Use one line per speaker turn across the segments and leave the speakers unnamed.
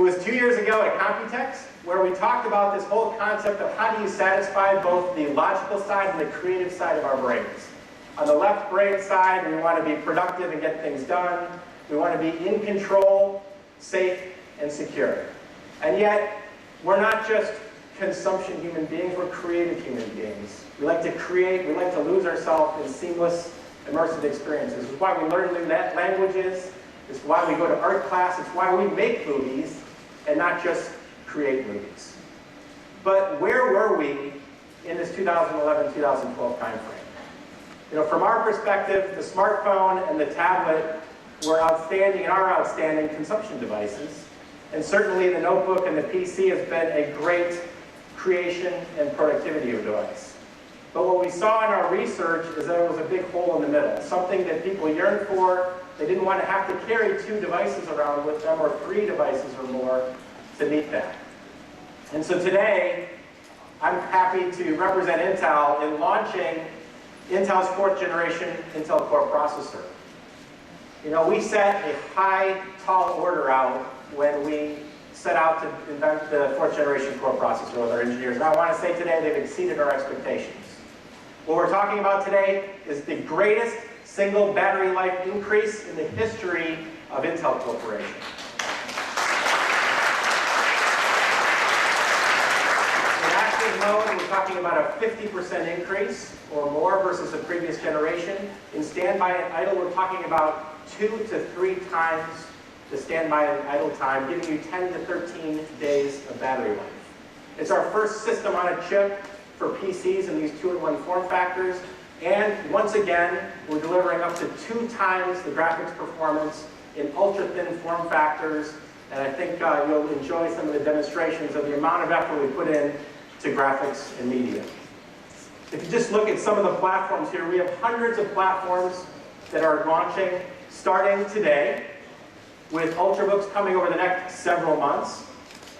was 2 years ago at Computex where we talked about this whole concept of how do you satisfy both the logical side and the creative side of our brains. On the left brain side, we want to be productive and get things done. We want to be in control, safe, and secure. And yet, we're not just consumption human beings, we're creative human beings. We like to create, we like to lose ourselves in seamless, immersive experiences. This is why we learn new languages. This is why we go to art class. It's why we make movies and not just create movies. But where were we in this 2011-2012 time frame? You know, from our perspective, the smartphone and the tablet were outstanding and are outstanding consumption devices. And certainly the notebook and the PC has been a great creation and productivity device. But what we saw in our research is that there was a big hole in the middle, something that people yearned for. They didn't want to have to carry 2 devices around with them or 3 devices or more to meet that. And so today, I'm happy to represent Intel in launching Intel's 4th generation Intel Core processor. You know, we set a high, tall order out when we set out to invent the 4th generation Core processor with our engineers. And I want to say today they've exceeded our expectations. What we're talking about today is the greatest single battery life increase in the history of Intel Corporation. In active mode, we're talking about a 50% increase or more versus the previous generation. In standby and idle, we're talking about 2 to 3 times the standby and idle time, giving you 10 to 13 days of battery life. It's our first system on a chip for PCs in these 2-in-1 form factors. And once again, we're delivering up to 2 times the graphics performance in ultra-thin form factors. And I think you'll enjoy some of the demonstrations of the amount of effort we put in to graphics and media. If you just look at some of the platforms here, we have hundreds of platforms that are launching starting today, with ultrabooks coming over the next several months,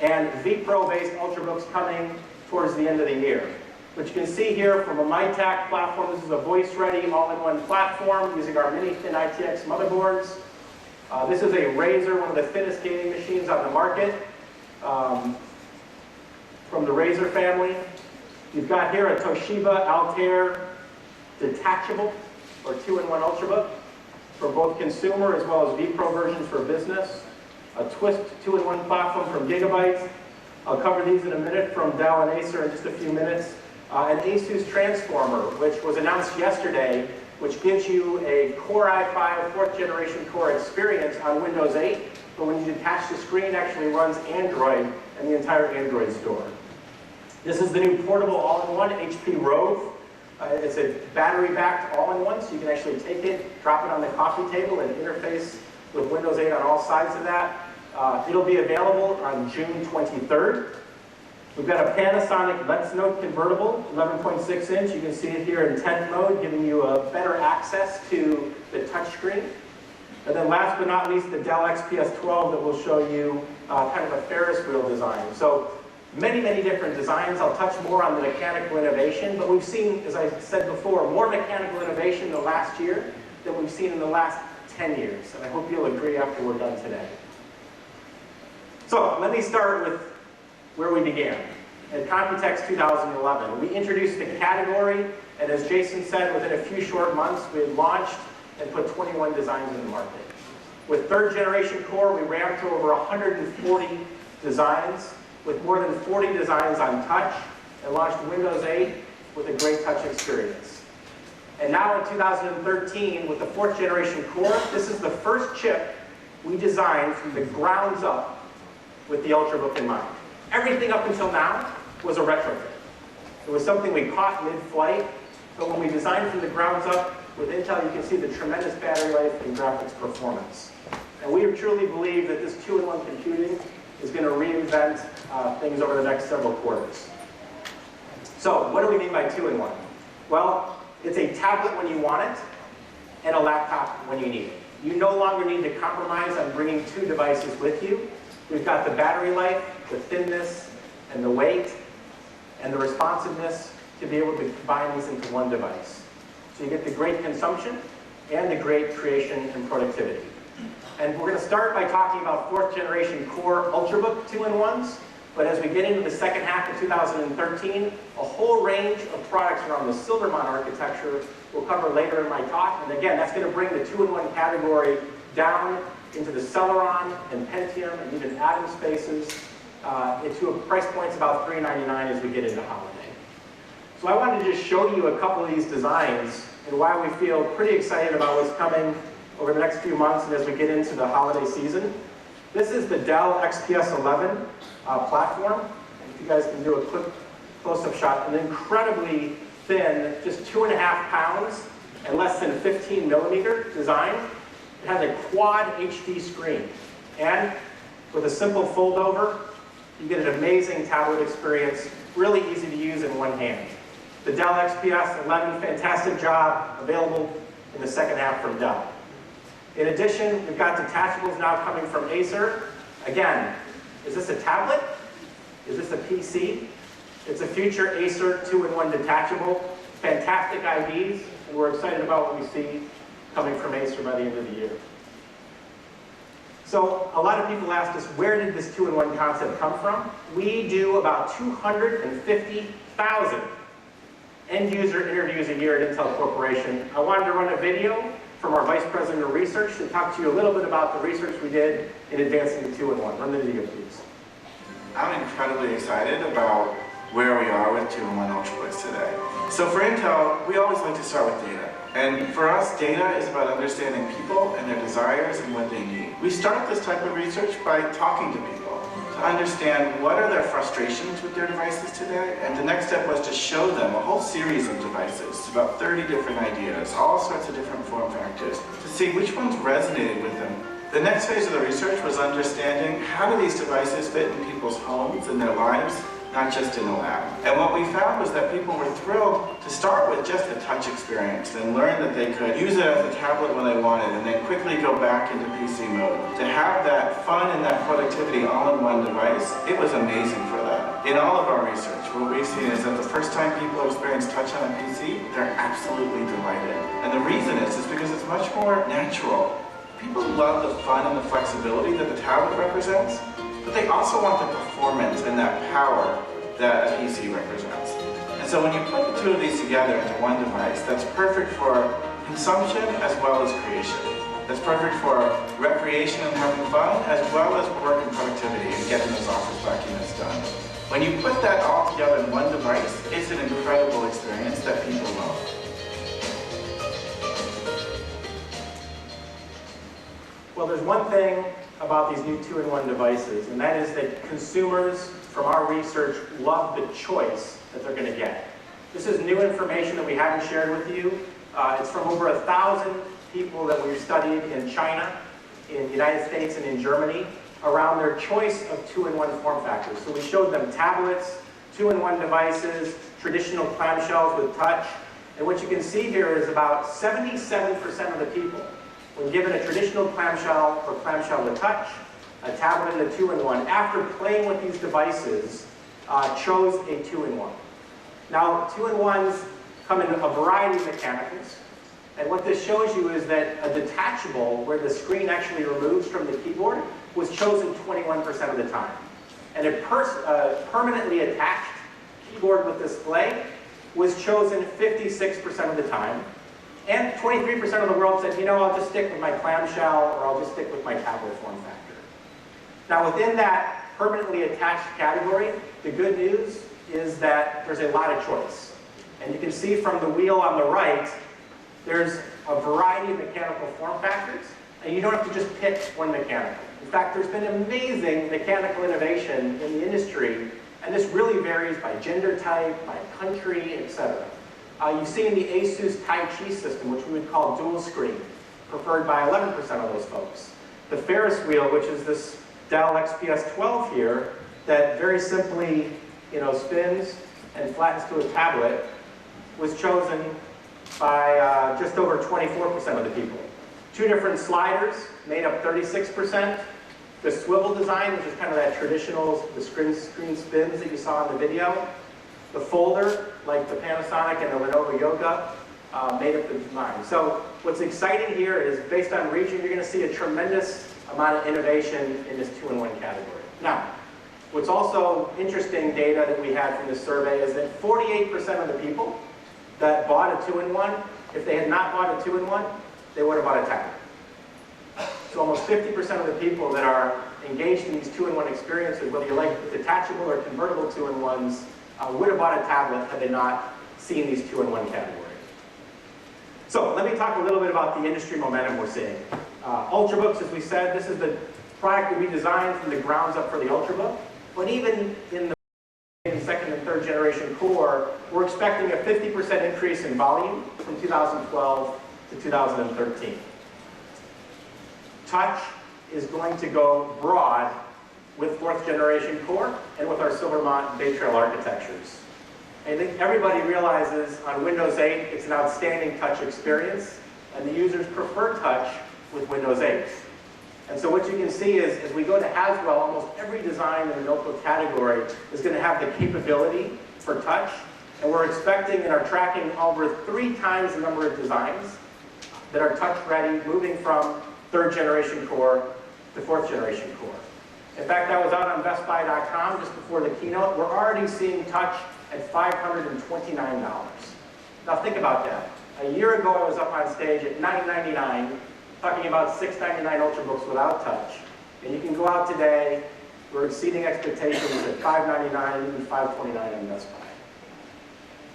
and vPro-based ultrabooks coming towards the end of the year. Which you can see here from a MyTac platform, this is a voice-ready, all-in-one platform using our mini-thin ITX motherboards. This is a Razer, one of the thinnest gaming machines on the market, from the Razer family. You've got here a Toshiba Altair detachable, or 2-in-1 ultrabook, for both consumer as well as vPro versions for business. A Twist 2-in-1 platform from Gigabyte. I'll cover these in a minute from Dell and Acer in just a few minutes. An Asus Transformer, which was announced yesterday, which gives you a Core i5 4th generation Core experience on Windows 8, but when you detach the screen, it actually runs Android and the entire Android store. This is the new portable all-in-one HP Rove. It's a battery-backed all-in-one, so you can actually take it, drop it on the coffee table, and interface with Windows 8 on all sides of that. It'll be available on June 23rd. We've got a Panasonic Let's Note convertible, 11.6 inch. You can see it here in tent mode, giving you a better access to the touchscreen. And then last but not least, the Dell XPS 12 that will show you kind of a Ferris wheel design. So many, many different designs. I'll touch more on the mechanical innovation, but we've seen, as I said before, more mechanical innovation in the last year than we've seen in the last 10 years. And I hope you'll agree after we're done today. So let me start with where we began. At Computex 2011, we introduced the category, and as Jason said, within a few short months, we had launched and put 21 designs in the market. With 3rd generation Core, we ramped to over 140 designs, with more than 40 designs on touch, and launched Windows 8 with a great touch experience. And now in 2013, with the 4th generation Core, this is the first chip we designed from the grounds up with the Ultrabook in mind. Everything up until now was a retrofit. It was something we caught mid-flight, but when we designed from the grounds up with Intel, you can see the tremendous battery life and graphics performance. And we truly believe that this 2-in-1 computing is going to reinvent things over the next several quarters. So, what do we mean by 2-in-1? Well, it's a tablet when you want it, and a laptop when you need it. You no longer need to compromise on bringing 2 devices with you. We've got the battery life, the thinness, and the weight, and the responsiveness to be able to combine these into one device. So you get the great consumption and the great creation and productivity. And we're going to start by talking about 4th generation Core Ultrabook 2-in-1s. But as we get into the second half of 2013, a whole range of products around the Silvermont architecture we'll cover later in my talk. And again, that's going to bring the 2-in-1 category down into the Celeron and Pentium and even Atom spaces into a price points about $399 as we get into holiday. So I wanted to just show you a couple of these designs and why we feel pretty excited about what's coming over the next few months and as we get into the holiday season. This is the Dell XPS 11 platform. If you guys can do a quick close-up shot, an incredibly thin, just 2.5 pounds and less than 15 millimeter design. It has a quad HD screen. And with a simple fold over, you get an amazing tablet experience, really easy to use in one hand. The Dell XPS 11, fantastic job, available in the second half from Dell. In addition, we've got detachables now coming from Acer. Again, is this a tablet? Is this a PC? It's a future Acer 2-in-1 detachable. Fantastic IDs, and we're excited about what we see coming from Acer by the end of the year. So a lot of people asked us, where did this 2-in-1 concept come from? We do about 250,000 end-user interviews a year at Intel Corporation. I wanted to run a video from our Vice President of Research to talk to you a little bit about the research we did in advancing the 2-in-1. Run the video, please.
I'm incredibly excited about where we are with 2-in-1 Ultrabooks today. So for Intel, we always like to start with data. And for us, data is about understanding people and their desires and what they need. We start this type of research by talking to people to understand what are their frustrations with their devices today. And the next step was to show them a whole series of devices, about 30 different ideas, all sorts of different form factors, to see which ones resonated with them. The next phase of the research was understanding how do these devices fit in people's homes and their lives, not just in the lab. And what we found was that people were thrilled to start with just a touch experience and learn that they could use it as a tablet when they wanted and then quickly go back into PC mode. To have that fun and that productivity all in one device, it was amazing for them. In all of our research, what we've seen is that the first time people experience touch on a PC, they're absolutely delighted. And the reason is because it's much more natural. People love the fun and the flexibility that the tablet represents, but they also want the performance and that power that a PC represents. And so when you put the two of these together into one device, that's perfect for consumption as well as creation. That's perfect for recreation and having fun, as well as work and productivity and getting those office documents done. When you put that all together in one device, it's an incredible experience that people love.
Well, there's one thing about these new 2-in-1 devices, and that is that consumers, from our research, love the choice that they're going to get. This is new information that we haven't shared with you. It's from over 1,000 people that we've studied in China, in the United States, and in Germany around their choice of 2-in-1 form factors. So we showed them tablets, 2-in-1 devices, traditional clamshells with touch, and what you can see here is about 77% of the people, when given a traditional clamshell or clamshell with touch, a tablet and a 2-in-1, after playing with these devices, chose a 2-in-1. Now, 2-in-1s come in a variety of mechanicals, and what this shows you is that a detachable, where the screen actually removes from the keyboard, was chosen 21% of the time. And a permanently attached keyboard with display was chosen 56% of the time. And 23% of the world said, you know, I'll just stick with my clamshell or I'll just stick with my tablet form factor. Now within that permanently attached category, the good news is that there's a lot of choice. And you can see from the wheel on the right, there's a variety of mechanical form factors, and you don't have to just pick one mechanical. In fact, there's been amazing mechanical innovation in the industry, and this really varies by gender type, by country, etc. You've seen the Asus Tai Chi system, which we would call dual screen, preferred by 11% of those folks. The Ferris wheel, which is this Dell XPS 12 here, that very simply, spins and flattens to a tablet, was chosen by just over 24% of the people. Two different sliders made up 36%. The swivel design, which is kind of that traditional, the screen spins that you saw in the video. The folder, like the Panasonic and the Lenovo Yoga, made up the design. So what's exciting here is based on region, you're going to see a tremendous amount of innovation in this 2-in-1 category. Now, what's also interesting data that we had from this survey is that 48% of the people that bought a 2-in-1, if they had not bought a 2-in-1, they would have bought a tablet. So almost 50% of the people that are engaged in these 2-in-1 experiences, whether you like detachable or convertible 2-in-1s, would have bought a tablet had they not seen these 2-in-1 categories. So let me talk a little bit about the industry momentum we're seeing. Ultrabooks, as we said, this is the product that we designed from the grounds up for the Ultrabook. But even in the second and third generation core, we're expecting a 50% increase in volume from 2012 to 2013. Touch is going to go broad with 4th generation core and with our Haswell and Bay Trail architectures. I think everybody realizes on Windows 8 it's an outstanding touch experience, and the users prefer touch with Windows 8. And so what you can see is, as we go to Haswell, almost every design in the notebook category is going to have the capability for touch, and we're expecting and are tracking over 3 times the number of designs that are touch ready, moving from 3rd generation core to 4th generation core. In fact, I was out on BestBuy.com just before the keynote. We're already seeing touch at $529. Now think about that. A year ago I was up on stage at $999 talking about $699 Ultrabooks without touch. And you can go out today, we're exceeding expectations at $599, even $529 on Best Buy.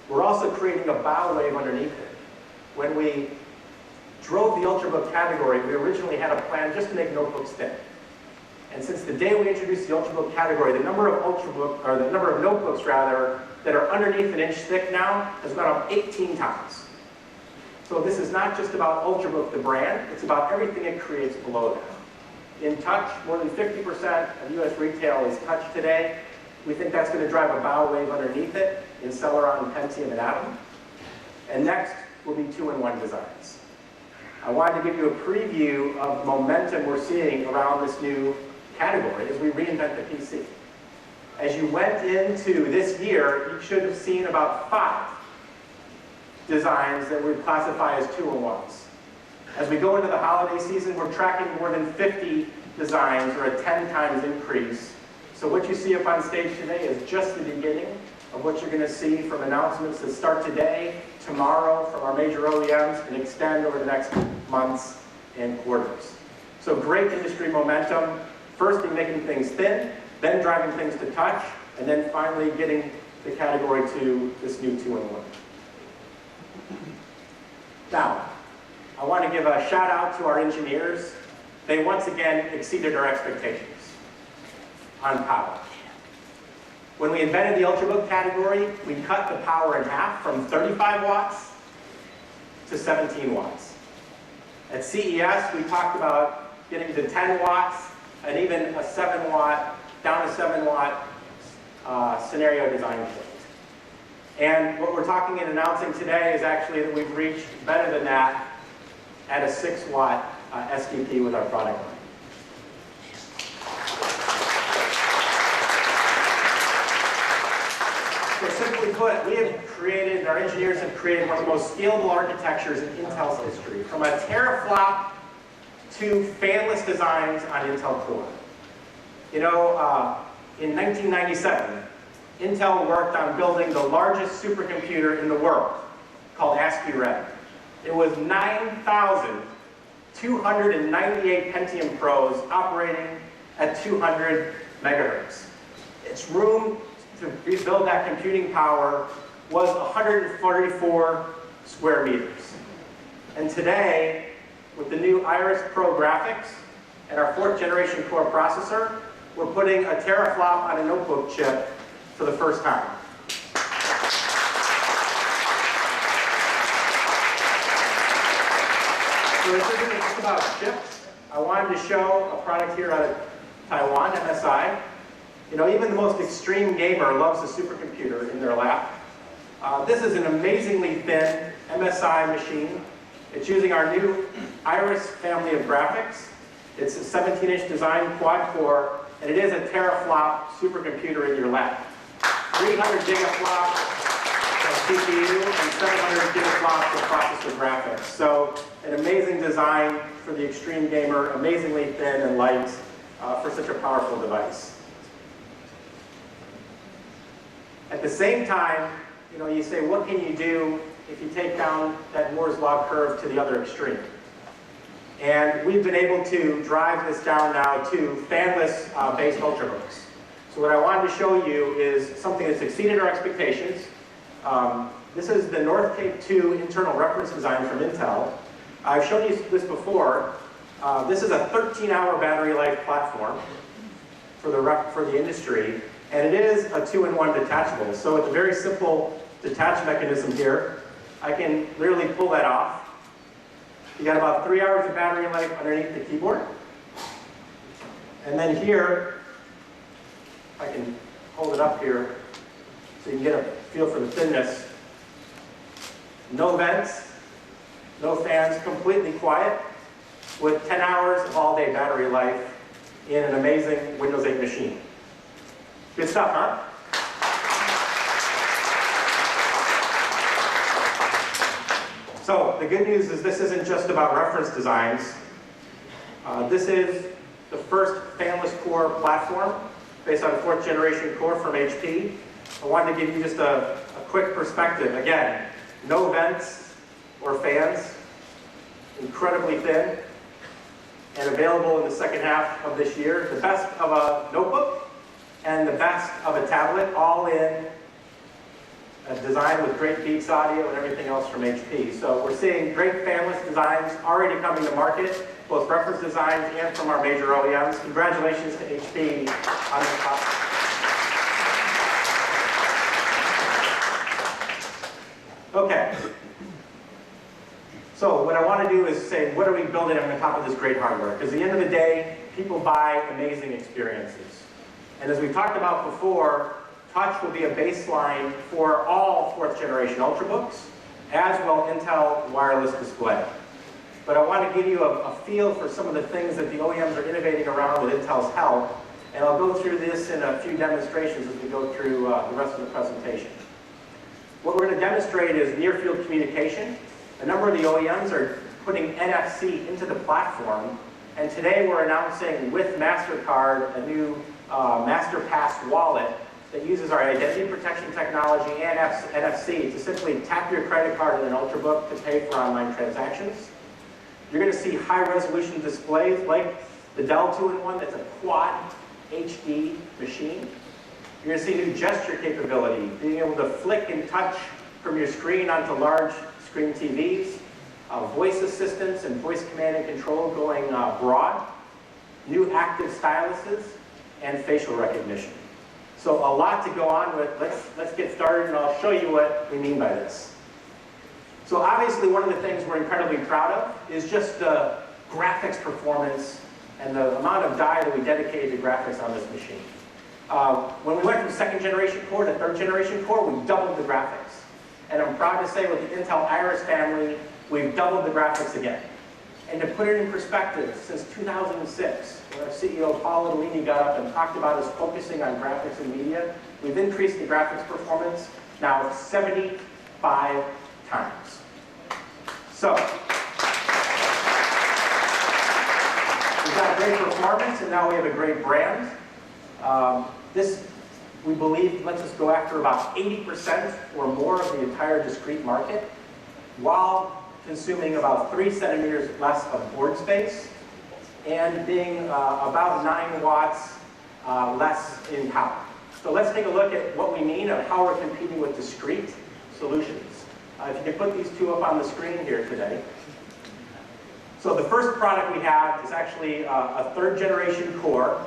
We're also creating a bow wave underneath it. When we drove the Ultrabook category, we originally had a plan just to make notebooks thin. And since the day we introduced the Ultrabook category, the number of notebooks rather, that are underneath an inch thick now has gone up 18 times. So this is not just about Ultrabook the brand, it's about everything it creates below that. In touch, more than 50% of US retail is touch today. We think that's going to drive a bow wave underneath it in Celeron, Pentium, and Atom. And next will be 2-in-1 designs. I wanted to give you a preview of the momentum we're seeing around this new category as we reinvent the PC. As you went into this year, you should have seen about 5 designs that we classify as 2-in-1s. As we go into the holiday season, we're tracking more than 50 designs, or a 10 times increase. So what you see up on stage today is just the beginning of what you're going to see from announcements that start today, tomorrow, from our major OEMs, and extend over the next months and quarters. So great industry momentum, first in making things thin, then driving things to touch, and then finally getting the category to this new 2-in-1. Now, I want to give a shout out to our engineers. They once again exceeded our expectations on power. When we invented the Ultrabook category, we cut the power in half from 35 watts to 17 watts. At CES, we talked about getting to 10 watts and even a 7-watt, down to 7-watt scenario design point. And what we're talking and announcing today is actually that we've reached better than that at a 6-watt SDP with our product line. So simply put, we have created, our engineers have created one of the most scalable architectures in Intel's history, from a teraflop to fanless designs on Intel Core. You know, in 1997, Intel worked on building the largest supercomputer in the world, called ASCII-Red. It was 9,298 Pentium Pros operating at 200 megahertz. Its room to build that computing power was 144 square meters. And today, with the new Iris Pro graphics and our 4th generation core processor, we're putting a teraflop on a notebook chip for the first time. So this isn't just about chips. I wanted to show a product here out of Taiwan, MSI. You know, even the most extreme gamer loves a supercomputer in their lap. This is an amazingly thin MSI machine. It's using our new Iris family of graphics. It's a 17-inch design quad-core, and it is a teraflop supercomputer in your lap. 300 gigaflop, CPU and 700 gigaflops of processor graphics. So an amazing design for the extreme gamer, amazingly thin and light for such a powerful device. At the same time, you say, what can you do if you take down that Moore's Law curve to the other extreme? And we've been able to drive this down now to fanless based ultrabooks. So what I wanted to show you is something that's exceeded our expectations. This is the North Cape 2 internal reference design from Intel. I've shown you this before. This is a 13-hour battery life platform for the industry, and it is a 2-in-1 detachable. So it's a very simple detach mechanism here. I can literally pull that off. You got about 3 hours of battery life underneath the keyboard. And then here, I can hold it up here so you can get a feel for the thinness. No vents, no fans, completely quiet, with 10 hours of all-day battery life in an amazing Windows 8 machine. Good stuff, huh? So the good news is this isn't just about reference designs. This is the first fanless core platform based on a 4th generation core from HP. I wanted to give you just a quick perspective. Again, no vents or fans, incredibly thin, and available in the second half of this year. The best of a notebook and the best of a tablet, all in a design with great Beats audio and everything else from HP. So we're seeing great fanless designs already coming to market, both reference designs and from our major OEMs. Congratulations to HP on this topic. Okay. So what I want to do is say, what are we building on top of this great hardware? Because at the end of the day, people buy amazing experiences. And as we talked about before, touch will be a baseline for all 4th generation ultrabooks, as will Intel wireless display. But I want to give you a feel for some of the things that the OEMs are innovating around with Intel's help, and I'll go through this in a few demonstrations as we go through the rest of the presentation. What we're going to demonstrate is near-field communication. A number of the OEMs are putting NFC into the platform, and today we're announcing with MasterCard a new MasterPass wallet that uses our identity protection technology and NFC to simply tap your credit card in an ultrabook to pay for online transactions. You're going to see high-resolution displays like the Dell 2-in-1 that's a quad HD machine. You're going to see new gesture capability, being able to flick and touch from your screen onto large screen TVs, voice assistance and voice command and control going broad, new active styluses, and facial recognition. So a lot to go on with. Let's get started, and I'll show you what we mean by this. So obviously one of the things we're incredibly proud of is just the graphics performance and the amount of die that we dedicated to graphics on this machine. When we went from 2nd generation core to 3rd generation core, we doubled the graphics. And I'm proud to say with the Intel Iris family, we've doubled the graphics again. And to put it in perspective, since 2006, when our CEO Paul Litolini got up and talked about us focusing on graphics and media, we've increased the graphics performance now 75 times. So, we've got great performance, and now we have a great brand. This, we believe, lets us go after about 80% or more of the entire discrete market, while consuming about 3 centimeters less of board space, and being about 9 watts less in power. So let's take a look at what we mean and how we're competing with discrete solutions. If you can put these two up on the screen here today. So the first product we have is actually a 3rd generation core.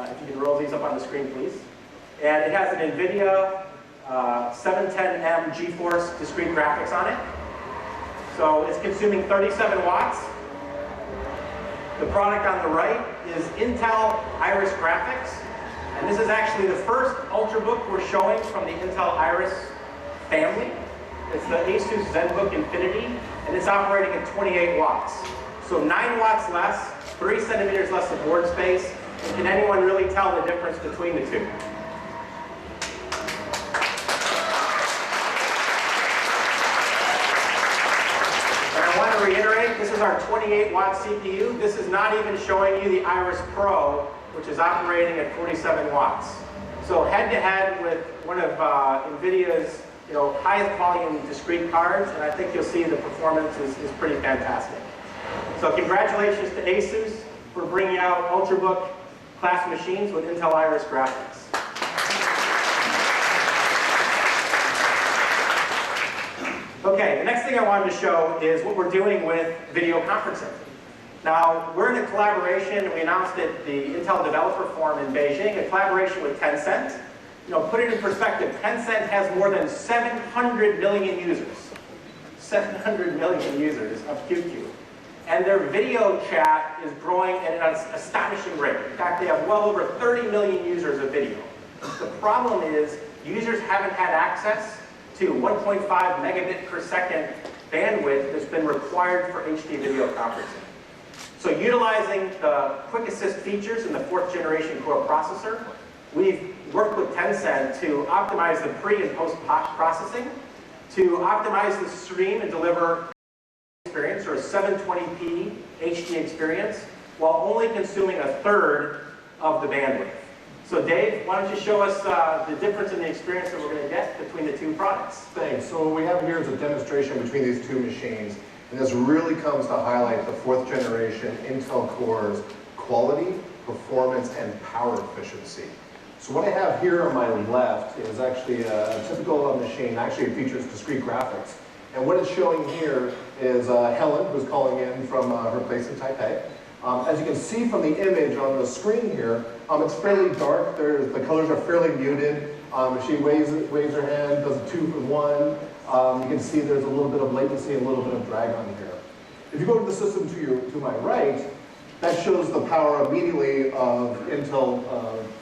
If you can roll these up on the screen, please. And it has an NVIDIA 710M GeForce discrete graphics on it. So it's consuming 37 watts. The product on the right is Intel Iris graphics. And this is actually the first ultrabook we're showing from the Intel Iris family. It's the Asus ZenBook Infinity, and it's operating at 28 watts. So 9 watts less, 3 centimeters less of board space. And can anyone really tell the difference between the two? is our 28-watt CPU. This is not even showing you the Iris Pro, which is operating at 47 watts. So head-to-head with one of NVIDIA's highest volume discrete cards, and I think you'll see the performance is pretty fantastic. So congratulations to ASUS for bringing out ultrabook class machines with Intel Iris graphics. Okay, the next thing I wanted to show is what we're doing with video conferencing. Now, we're in a collaboration, we announced at the Intel Developer Forum in Beijing, a collaboration with Tencent. Put it in perspective, Tencent has more than 700 million users. 700 million users of QQ. And their video chat is growing at an astonishing rate. In fact, they have well over 30 million users of video. The problem is, users haven't had access to 1.5 megabit per second bandwidth that's been required for HD video conferencing. So utilizing the quick assist features in the 4th generation core processor, we've worked with Tencent to optimize the pre and post processing, to optimize the stream and deliver experience, or a 720p HD experience, while only consuming a third of the bandwidth. So Dave, why don't you show us the difference in the experience that we're going to get between the two products?
Thanks. So what we have here is a demonstration between these two machines, and this really comes to highlight the 4th generation Intel Core's quality, performance, and power efficiency. So what I have here on my left is actually a typical machine. Actually, it features discrete graphics. And what it's showing here is Helen, who's calling in from her place in Taipei. As you can see from the image on the screen here, it's fairly dark. The colors are fairly muted. If she waves her hand, does a 2 for 1. You can see there's a little bit of latency and a little bit of drag on here. If you go to the system to my right, that shows the power immediately of Intel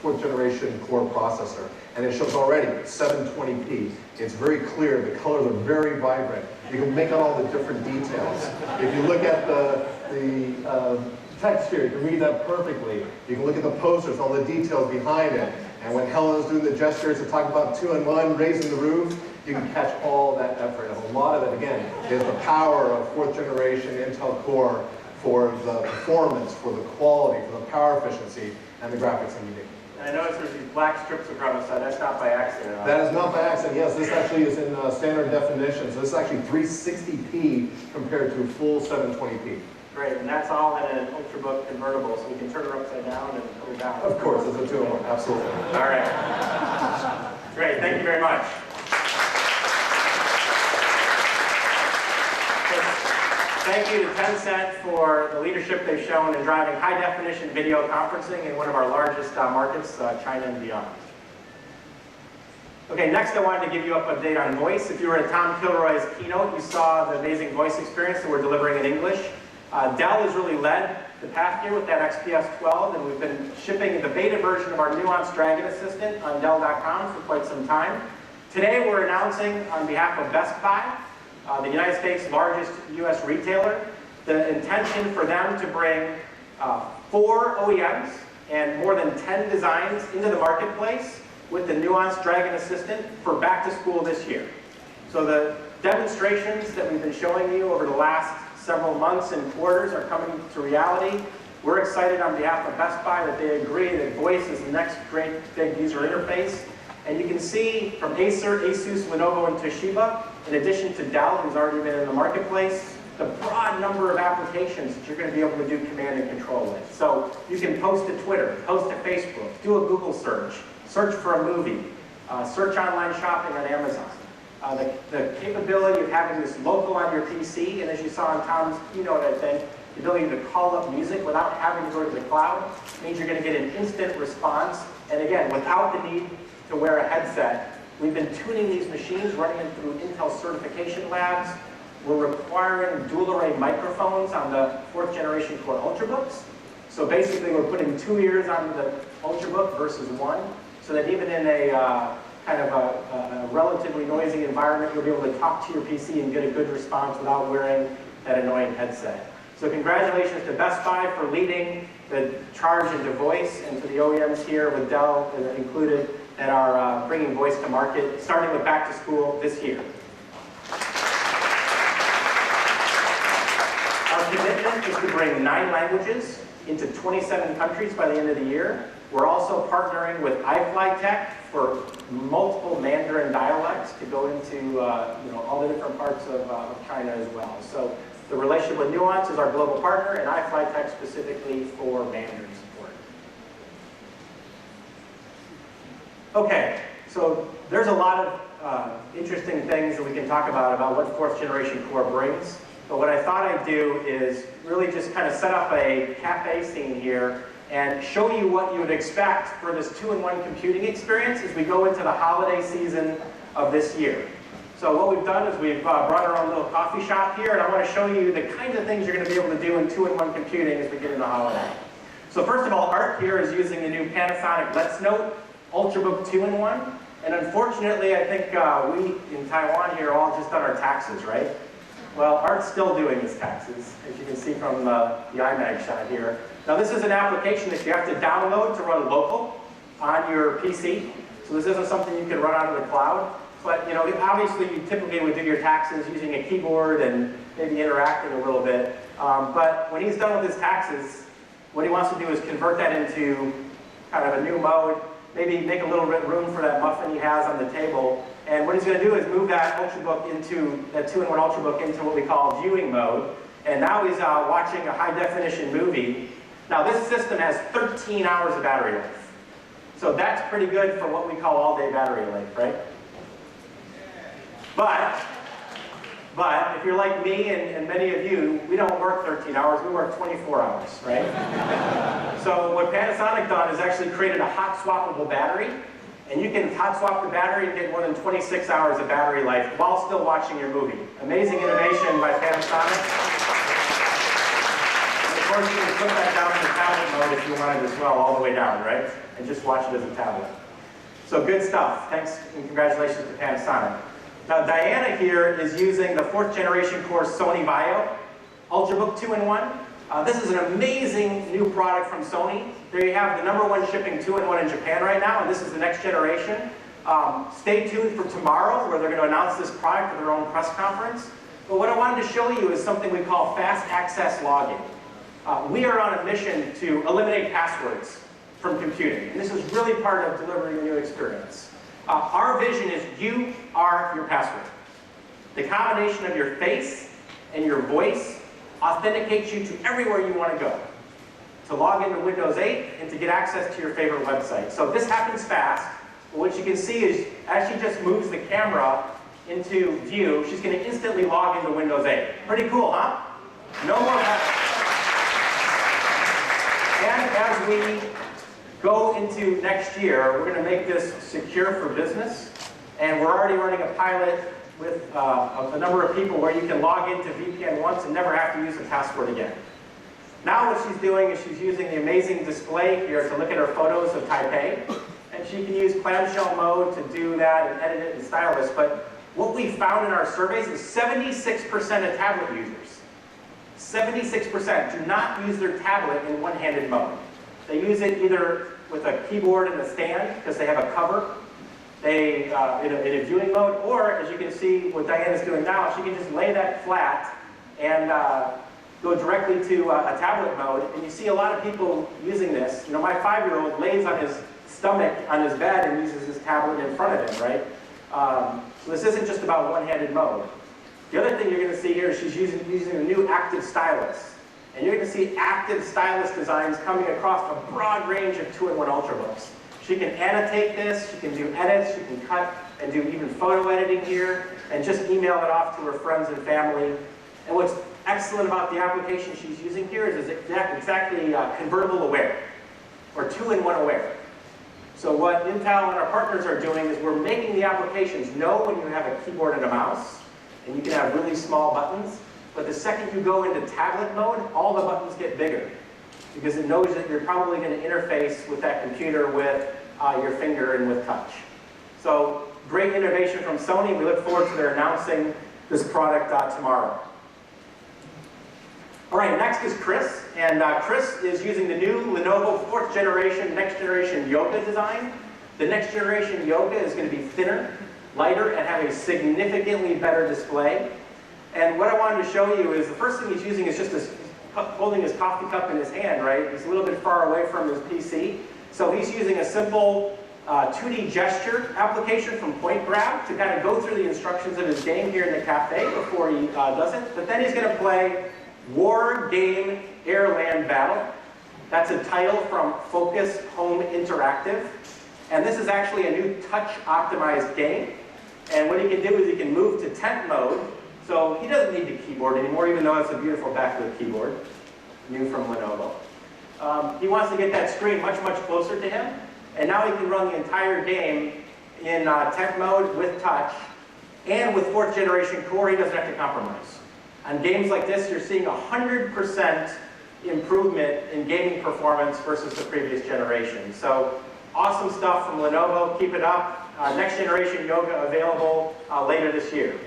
4th generation core processor. And it shows already 720p. It's very clear. The colors are very vibrant. You can make out all the different details. If you look at the text here, you can read that perfectly. You can look at the posters, all the details behind it. And when Helen's doing the gestures to talk about 2-in-1, raising the roof, you can catch all that effort. And a lot of it, again, is the power of 4th generation Intel Core for the performance, for the quality, for the power efficiency, and the graphics I'm using.
And I notice there's these black strips across the side. That's not by accident.
That is not by accident. Yes, this actually is in standard definition. So this is actually 360p compared to full 720p.
Great, and that's all in an ultrabook convertible, so we can turn it upside down and put it down.
Of course, it's a 2-in-1, absolutely.
All right. Great, thank you very much. Thank you to Tencent for the leadership they've shown in driving high-definition video conferencing in one of our largest markets, China and beyond. Okay, next I wanted to give you up a update on voice. If you were at Tom Kilroy's keynote, you saw the amazing voice experience that we're delivering in English. Dell has really led the path here with that XPS 12, and we've been shipping the beta version of our nuanced Dragon Assistant on Dell.com for quite some time. Today we're announcing on behalf of Best Buy, the United States' largest US retailer, the intention for them to bring 4 OEMs and more than 10 designs into the marketplace with the nuanced Dragon Assistant for back to school this year. So the demonstrations that we've been showing you over the last several months and quarters are coming to reality. We're excited on behalf of Best Buy that they agree that voice is the next great big user interface. And you can see from Acer, Asus, Lenovo, and Toshiba, in addition to Dell, who's already been in the marketplace, the broad number of applications that you're going to be able to do command and control with. So you can post to Twitter, post to Facebook, do a Google search, search for a movie, search online shopping on Amazon. The capability of having this local on your PC, and as you saw in Tom's keynote, I think, the ability to call up music without having to go to the cloud means you're going to get an instant response. And again, without the need to wear a headset. We've been tuning these machines, running them through Intel certification labs. We're requiring dual array microphones on the 4th generation Core Ultrabooks. So basically we're putting 2 ears on the Ultrabook versus 1, so that even in a kind of a relatively noisy environment, you'll be able to talk to your PC and get a good response without wearing that annoying headset. So congratulations to Best Buy for leading the charge into voice, and to the OEMs here with Dell included that are bringing voice to market, starting with back to school this year. Our Our commitment is to bring 9 languages into 27 countries by the end of the year. We're also partnering with iFlyTech for multiple Mandarin dialects to go into all the different parts of China as well. So the relationship with Nuance is our global partner, and iFlyTech specifically for Mandarin support. Okay, so there's a lot of interesting things that we can talk about what 4th generation core brings. But what I thought I'd do is really just kind of set up a cafe scene here and show you what you would expect for this 2-in-1 computing experience as we go into the holiday season of this year. So what we've done is we've brought our own little coffee shop here, and I want to show you the kinds of things you're going to be able to do in 2-in-1 computing as we get into holiday. So first of all, Art here is using the new Panasonic Let's Note Ultrabook 2-in-1. And unfortunately, I think we in Taiwan here all just done our taxes, right? Well, Art's still doing his taxes, as you can see from the iMag shot here. Now this is an application that you have to download to run local on your PC. So this isn't something you can run out of the cloud. But obviously you typically would do your taxes using a keyboard and maybe interacting a little bit. But when he's done with his taxes, what he wants to do is convert that into kind of a new mode, maybe make a little bit of room for that muffin he has on the table. And what he's going to do is move that Ultrabook into, that 2-in-1 Ultrabook into what we call viewing mode. And now he's watching a high-definition movie. Now this system has 13 hours of battery life. So that's pretty good for what we call all-day battery life, right? But if you're like me and many of you, we don't work 13 hours, we work 24 hours, right? So what Panasonic done is actually created a hot swappable battery. And you can hot swap the battery and get more than 26 hours of battery life while still watching your movie. Amazing innovation by Panasonic. And of course, you can put that down in the tablet mode if you wanted as well, all the way down, right? And just watch it as a tablet. So good stuff. Thanks and congratulations to Panasonic. Now Diana here is using the 4th generation core Sony Vaio Ultrabook 2-in-1. This is an amazing new product from Sony. There you have the #1 shipping 2-in-1 in Japan right now, and this is the next generation. Stay tuned for tomorrow, where they're going to announce this product at their own press conference. But what I wanted to show you is something we call fast access logging. We are on a mission to eliminate passwords from computing, and this is really part of delivering a new experience. Our vision is you are your password. The combination of your face and your voice authenticates you to everywhere you want to go. To log into Windows 8 and to get access to your favorite website. So this happens fast. But what you can see is, as she just moves the camera into view, she's going to instantly log into Windows 8. Pretty cool, huh? No more And as we go into next year, we're going to make this secure for business. And we're already running a pilot with a number of people where you can log into VPN once and never have to use a password again. Now what she's doing is she's using the amazing display here to look at her photos of Taipei. And she can use clamshell mode to do that and edit it and style this. But what we found in our surveys is 76% of tablet users, 76% do not use their tablet in one-handed mode. They use it either with a keyboard and a stand because they have a cover. They, in a viewing mode, or as you can see what Diana's doing now, she can just lay that flat and go directly to a tablet mode. And you see a lot of people using this. My 5-year-old lays on his stomach on his bed and uses his tablet in front of him, right? So this isn't just about one-handed mode. The other thing you're going to see here is she's using a new active stylus. And you're going to see active stylus designs coming across a broad range of 2-in-1 Ultrabooks. She can annotate this, she can do edits, she can cut and do even photo editing here, and just email it off to her friends and family. And what's excellent about the application she's using here is exactly convertible aware, or 2-in-1 aware. So what Intel and our partners are doing is we're making the applications know when you have a keyboard and a mouse, and you can have really small buttons, but the second you go into tablet mode, all the buttons get bigger, because it knows that you're probably going to interface with that computer with your finger and with touch. So great innovation from Sony. We look forward to their announcing this product tomorrow. All right, next is Chris. And Chris is using the new Lenovo 4th generation, next generation Yoga design. The next generation Yoga is going to be thinner, lighter, and have a significantly better display. And what I wanted to show you is the first thing he's using is just holding his coffee cup in his hand, right? He's a little bit far away from his PC. So he's using a simple 2D gesture application from Point Grab to kind of go through the instructions of his game here in the cafe before he does it. But then he's going to play War Game Air Land Battle. That's a title from Focus Home Interactive. And this is actually a new touch-optimized game. And what he can do is he can move to tent mode. So he doesn't need the keyboard anymore, even though it's a beautiful backlit keyboard, new from Lenovo. He wants to get that screen much, much closer to him. And now he can run the entire game in tent mode with touch. And with 4th generation core, he doesn't have to compromise. On games like this, you're seeing 100% improvement in gaming performance versus the previous generation. So awesome stuff from Lenovo. Keep it up. Next generation Yoga available later this year.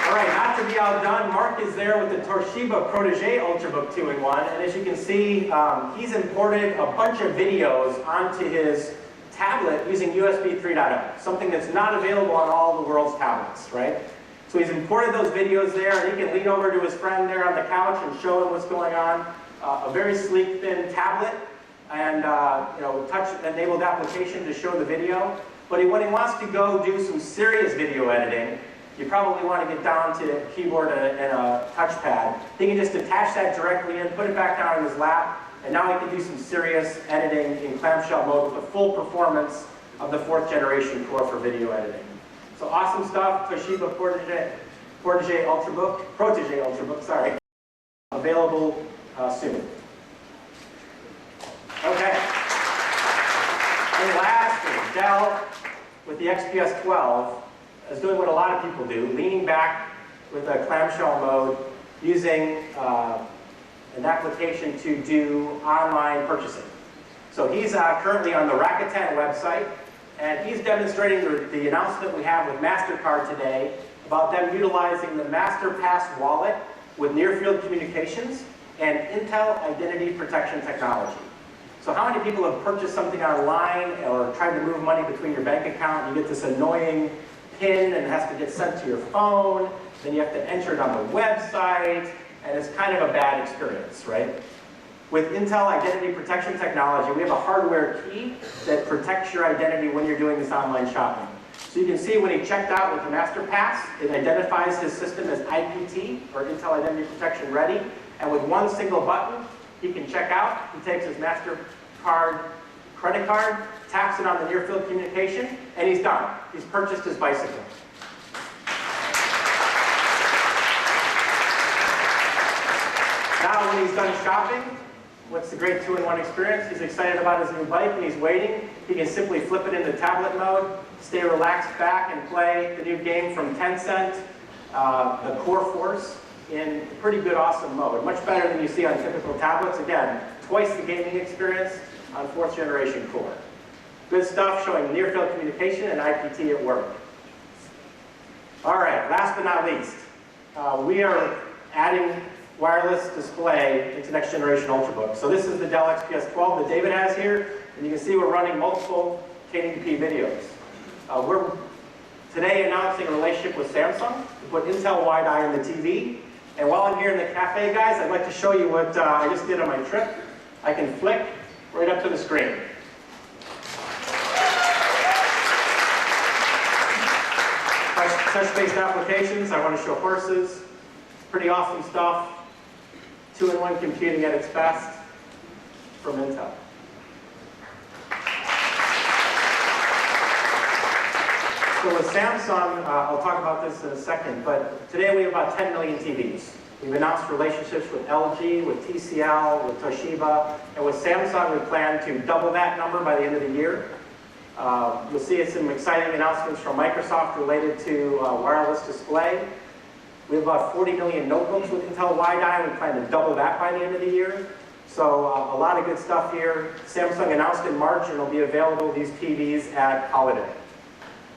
All right, not to be outdone, Mark is there with the Toshiba Protege Ultrabook 2-in-1, and as you can see, he's imported a bunch of videos onto his tablet using USB 3.0, something that's not available on all the world's tablets, right? So he's imported those videos there, and he can lean over to his friend there on the couch and show him what's going on. A very sleek, thin tablet, and touch-enabled application to show the video. But when he wants to go do some serious video editing, you probably want to get down to a keyboard and a touchpad. He can just attach that directly in, put it back down on his lap, and now he can do some serious editing in clamshell mode with the full performance of the 4th generation core for video editing. So awesome stuff, Toshiba Protege Ultrabook, sorry. Available soon. Okay. And lastly, Dell with the XPS 12 is doing what a lot of people do, leaning back with a clamshell mode, using an application to do online purchasing. So he's currently on the Rakuten website, and he's demonstrating the announcement we have with MasterCard today about them utilizing the MasterPass wallet with near-field communications and Intel identity protection technology. So how many people have purchased something online or tried to move money between your bank account and you get this annoying PIN and it has to get sent to your phone, then you have to enter it on the website, and it's kind of a bad experience, right? With Intel identity protection technology, we have a hardware key that protects your identity when you're doing this online shopping. So you can see when he checked out with the MasterPass, it identifies his system as IPT, or Intel Identity Protection Ready, and with one single button, he can check out. He takes his MasterCard credit card, taps it on the near-field communication, and he's done. He's purchased his bicycle. Now when he's done shopping, what's the great 2-in-1 experience? He's excited about his new bike and he's waiting. He can simply flip it into tablet mode, stay relaxed back and play the new game from Tencent, the Core Force, in pretty good, awesome mode. Much better than you see on typical tablets. Again, twice the gaming experience on 4th generation core. Good stuff showing near-field communication and IPT at work. All right, last but not least, we are adding wireless display into next generation Ultrabook. So this is the Dell XPS 12 that David has here, and you can see we're running multiple 1080p videos. We're today announcing a relationship with Samsung to put Intel wide-eye in the TV. And while I'm here in the cafe, guys, I'd like to show you what I just did on my trip. I can flick right up to the screen. Touch-based applications, I want to show horses. Pretty awesome stuff. 2-in-1 computing at its best from Intel. So with Samsung, I'll talk about this in a second, but today we have about 10 million TVs. We've announced relationships with LG, with TCL, with Toshiba, and with Samsung we plan to double that number by the end of the year. You'll see some exciting announcements from Microsoft related to wireless display. We have about 40 million notebooks with Intel wide-eye. We plan to double that by the end of the year. So a lot of good stuff here. Samsung announced in March and it'll be available, these TVs, at holiday.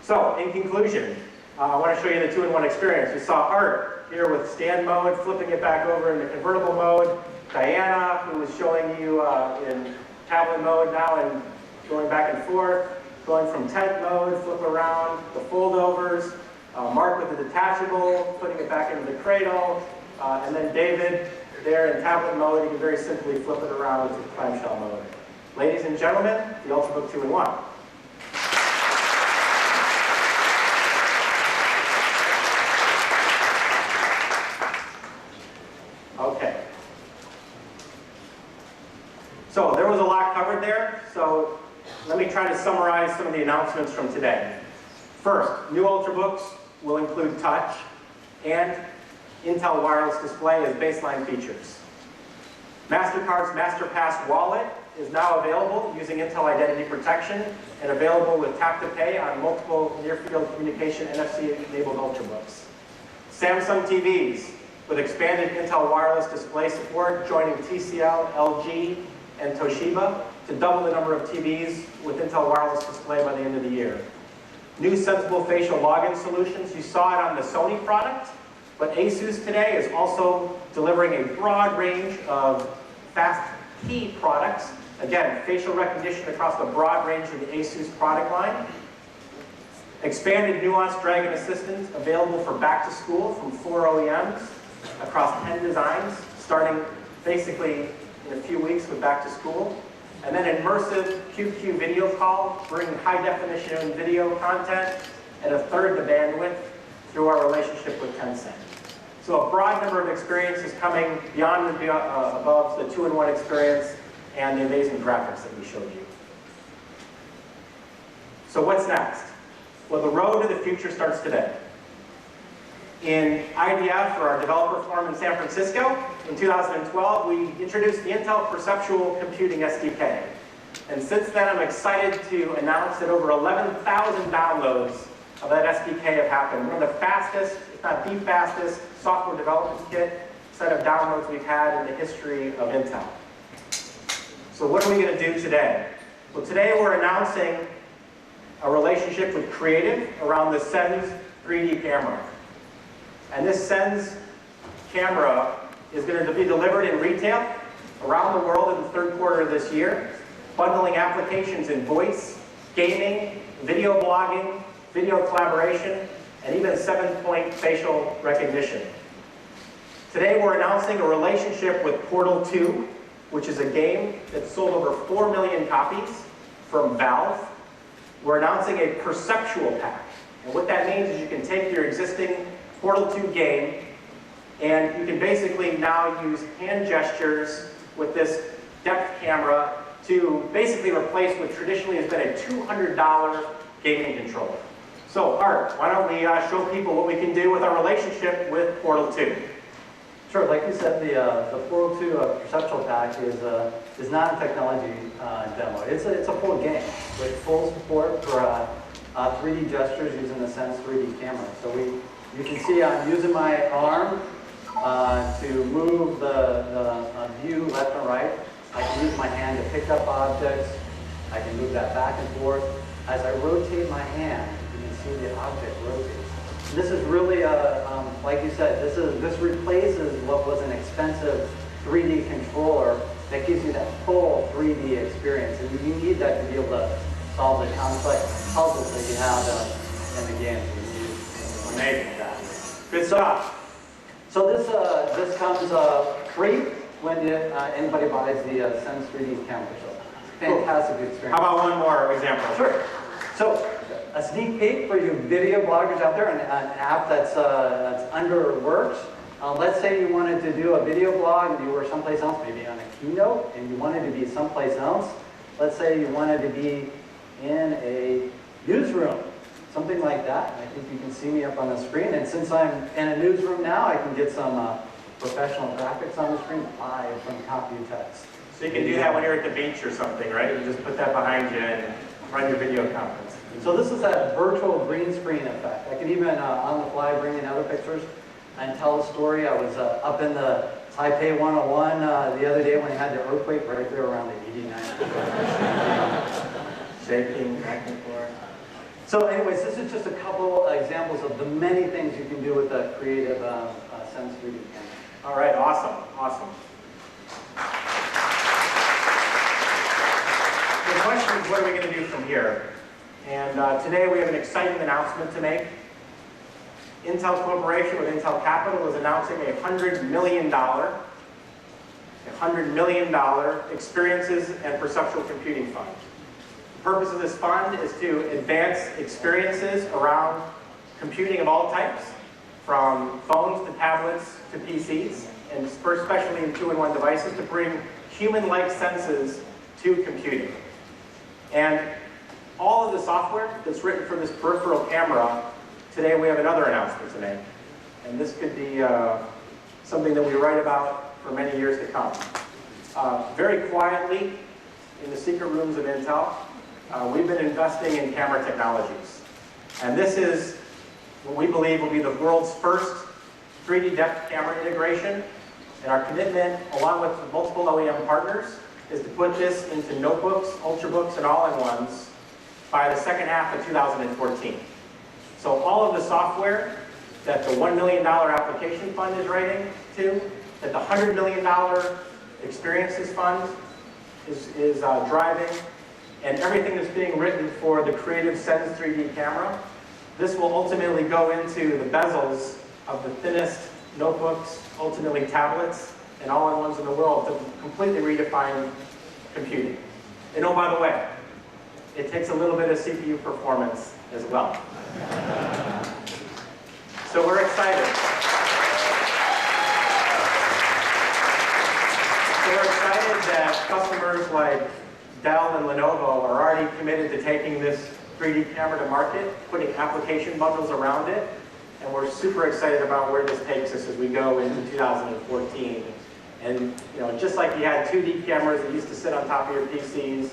So in conclusion, I want to show you the 2-in-1 experience. We saw Art here with stand mode, flipping it back over into convertible mode. Diana, who was showing you in tablet mode now and going back and forth. going from tent mode, flip around, the foldovers, Mark with the detachable, putting it back into the cradle, and then David there in tablet mode, you can very simply flip it around into clamshell mode. Ladies and gentlemen, the Ultrabook 2-in-1. Okay. So there was a lot covered there, so let me try to summarize some of the announcements from today. First, new Ultrabooks will include touch and Intel wireless display as baseline features. MasterCard's MasterPass wallet is now available using Intel Identity Protection and available with tap to pay on multiple near-field communication NFC-enabled Ultrabooks. Samsung TVs with expanded Intel wireless display support joining TCL, LG, and Toshiba to double the number of TVs with Intel wireless display by the end of the year. New sensible facial login solutions. You saw it on the Sony product, but Asus today is also delivering a broad range of fast key products. Again, facial recognition across the broad range of the Asus product line. Expanded nuanced Dragon Assistant available for back to school from 4 OEMs across 10 designs, starting basically in a few weeks with back to school. And then immersive QQ video call, bringing high definition video content at a third the bandwidth through our relationship with Tencent. So a broad number of experiences coming beyond and above the 2-in-1 experience and the amazing graphics that we showed you. So what's next? Well, the road to the future starts today. In IDF, or our developer forum in San Francisco, in 2012, we introduced the Intel Perceptual Computing SDK. And since then, I'm excited to announce that over 11,000 downloads of that SDK have happened. One of the fastest, if not the fastest, software development kit set of downloads we've had in the history of Intel. So what are we going to do today? Well, today we're announcing a relationship with Creative around the Sens 3D camera. And this Sens camera is going to be delivered in retail around the world in the third quarter of this year, bundling applications in voice, gaming, video blogging, video collaboration, and even 7-point facial recognition. Today we're announcing a relationship with Portal 2, which is a game that sold over 4 million copies from Valve. We're announcing a perceptual pack. And what that means is you can take your existing Portal 2 game and you can basically now use hand gestures with this depth camera to basically replace what traditionally has been a $200 gaming controller. So Art, why don't we show people what we can do with our relationship with Portal 2?
Sure, like you said, the Portal 2 perceptual pack is not a technology demo. It's a full game with full support for 3D gestures using the Sense 3D camera. So you can see I'm using my arm to move the view left and right. I can use my hand to pick up objects. I can move that back and forth. As I rotate my hand, you can see the object rotates. This is really, like you said, this replaces what was an expensive 3D controller that gives you that full 3D experience. And you need that to be able to solve the complex puzzles that you have in the game.
Amazing. Good stuff.
So this comes free when anybody buys the Sense 3D camera. So fantastic experience.
How about one more example?
Sure. So a sneak peek for you video bloggers out there, an app that's under works. Let's say you wanted to do a video blog and you were someplace else, maybe on a keynote, and you wanted to be someplace else. Let's say you wanted to be in a newsroom, something like that. I think you can see me up on the screen. And since I'm in a newsroom now, I can get some professional graphics on the screen live from Computex.
So you can do that when you're at the beach or something, right? You just put that behind you and run your video conference.
So this is that virtual green screen effect. I can even, on the fly, bring in other pictures and tell a story. I was up in the Taipei 101 the other day when they had the earthquake right there around the 89th.
Shaking back and forth.
So anyways, this is just a couple examples of the many things you can do with the Creative Sense 3D camera.
All right, awesome, awesome. The question is, what are we going to do from here? And today we have an exciting announcement to make. Intel Corporation with Intel Capital is announcing a $100 million Experiences and Perceptual Computing Fund. The purpose of this fund is to advance experiences around computing of all types, from phones to tablets to PCs, and especially in two-in-one devices, to bring human-like senses to computing. And all of the software that's written for this peripheral camera, today we have another announcement to make. And this could be something that we write about for many years to come. Very quietly, in the secret rooms of Intel, we've been investing in camera technologies. And this is what we believe will be the world's first 3D depth camera integration. And our commitment, along with multiple OEM partners, is to put this into notebooks, ultrabooks, and all-in-ones by the second half of 2014. So all of the software that the $1 million application fund is writing to, that the $100 million experiences fund is driving, and everything that's being written for the Creative Sense 3D camera, this will ultimately go into the bezels of the thinnest notebooks, ultimately tablets, and all-in-ones in the world to completely redefine computing. And oh, by the way, it takes a little bit of CPU performance as well. So we're excited. So we're excited that customers like Dell and Lenovo are already committed to taking this 3D camera to market, putting application bundles around it, and we're super excited about where this takes us as we go into 2014. And just like you had 2D cameras that used to sit on top of your PCs,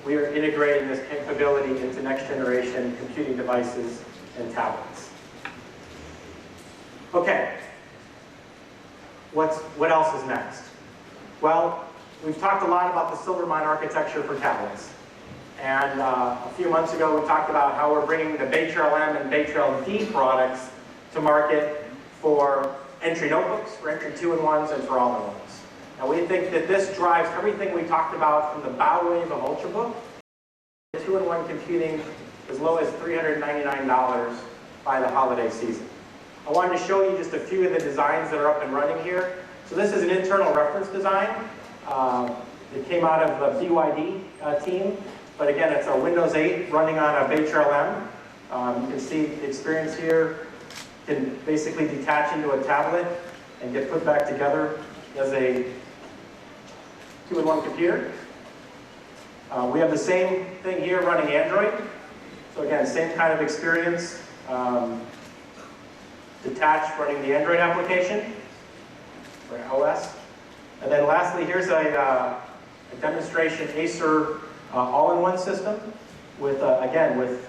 we are integrating this capability into next generation computing devices and tablets. Okay, what else is next? Well, we've talked a lot about the Silvermine architecture for tablets. And a few months ago, we talked about how we're bringing the Bay Trail M and Bay Trail D products to market for entry notebooks, for entry two-in-ones, and for all-in-ones. And we think that this drives everything we talked about from the bow wave of Ultrabook, two-in-one computing as low as $399 by the holiday season. I wanted to show you just a few of the designs that are up and running here. So this is an internal reference design. It came out of the BYD team. But again, it's a Windows 8 running on a Bay Trail M. You can see the experience here can basically detach into a tablet and get put back together as a two-in-one computer. We have the same thing here running Android. So again, same kind of experience. Detached running the Android application for OS. And then lastly, here's a demonstration Acer all-in-one system with, again, with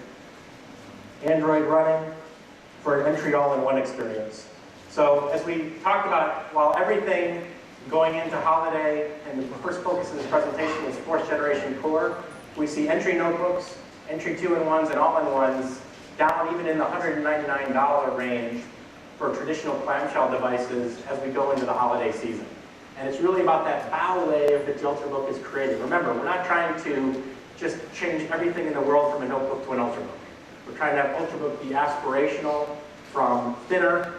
Android running for an entry all-in-one experience. So as we talked about, while everything going into holiday, and the first focus of this presentation was fourth generation core, we see entry notebooks, entry two-in-ones, and all-in-ones down even in the $199 range for traditional clamshell devices as we go into the holiday season. And it's really about that bow wave that the Ultrabook is creating. Remember, we're not trying to just change everything in the world from a notebook to an Ultrabook. We're trying to have Ultrabook be aspirational, from thinner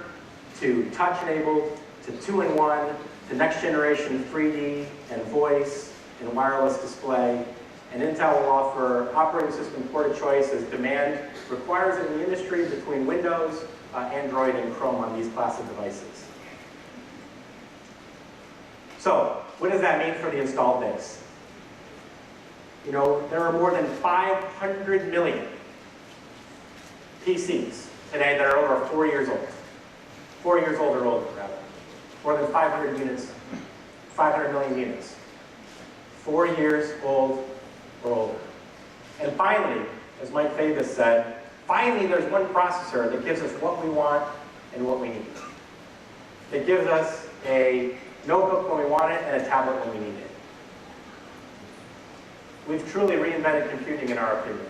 to touch-enabled to two-in-one to next generation 3D and voice and wireless display. And Intel will offer operating system port of choice as demand requires it in the industry between Windows, Android, and Chrome on these class of devices. So, what does that mean for the installed base? There are more than 500 million PCs today that are over 4 years old. 4 years old or older, rather. More than 500 units, 500 million units. 4 years old or older. And finally, as Mike Favis said, finally there's one processor that gives us what we want and what we need. It gives us a notebook when we want it and a tablet when we need it. We've truly reinvented computing in our opinion.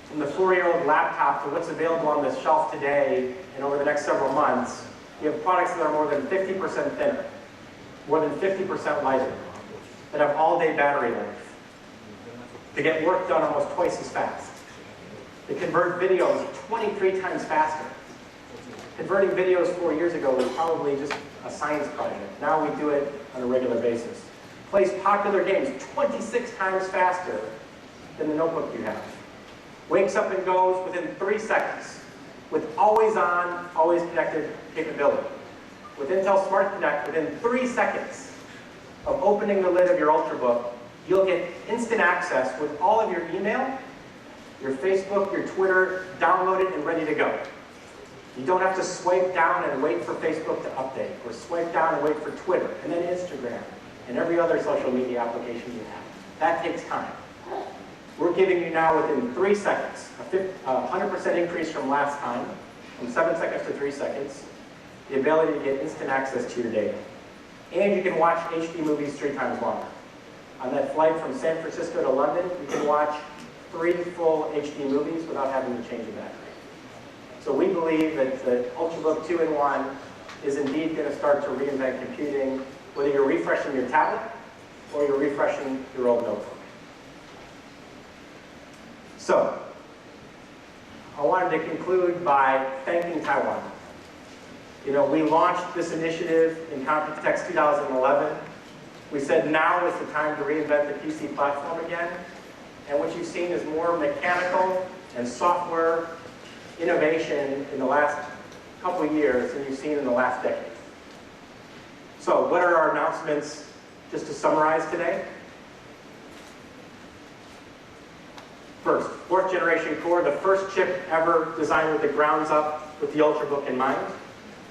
From the 4-year-old laptop to what's available on the shelf today and over the next several months, we have products that are more than 50% thinner, more than 50% lighter, that have all-day battery life, to get work done almost twice as fast. They convert videos 23 times faster. Converting videos 4 years ago was probably just a science project. Now we do it on a regular basis. Plays popular games 26 times faster than the notebook you have. Wakes up and goes within 3 seconds with always on, always connected capability. With Intel Smart Connect, within 3 seconds of opening the lid of your Ultrabook, you'll get instant access with all of your email, your Facebook, your Twitter, downloaded and ready to go. You don't have to swipe down and wait for Facebook to update, or swipe down and wait for Twitter, and then Instagram, and every other social media application you have. That takes time. We're giving you now within 3 seconds, a 100% increase from last time, from 7 seconds to 3 seconds, the ability to get instant access to your data. And you can watch HD movies 3 times longer. On that flight from San Francisco to London, you can watch 3 full HD movies without having to change a battery. So we believe that the Ultrabook 2-in-1 is indeed going to start to reinvent computing, whether you're refreshing your tablet or you're refreshing your old notebook. So, I wanted to conclude by thanking Taiwan. You know, we launched this initiative in Computex 2011. We said now is the time to reinvent the PC platform again. And what you've seen is more mechanical and software innovation in the last couple of years than you've seen in the last decade. So what are our announcements, just to summarize today? First, 4th generation core, the first chip ever designed with the grounds up with the Ultrabook in mind.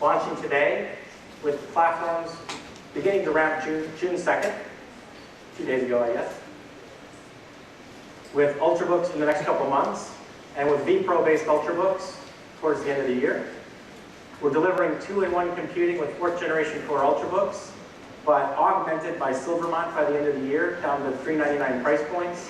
Launching today with platforms beginning to ramp June 2nd, 2 days ago, I guess. With Ultrabooks in the next couple months, and with vPro-based Ultrabooks towards the end of the year. We're delivering 2-in-1 computing with 4th generation core Ultrabooks, but augmented by Silvermont by the end of the year, down to $399 price points.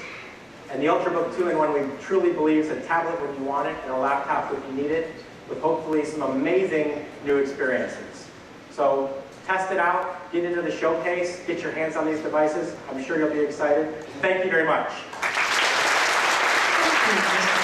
And the Ultrabook 2-in-1, we truly believe, is a tablet when you want it and a laptop when you need it, with hopefully some amazing new experiences. So test it out, get into the showcase, get your hands on these devices. I'm sure you'll be excited. Thank you very much.
Thank you.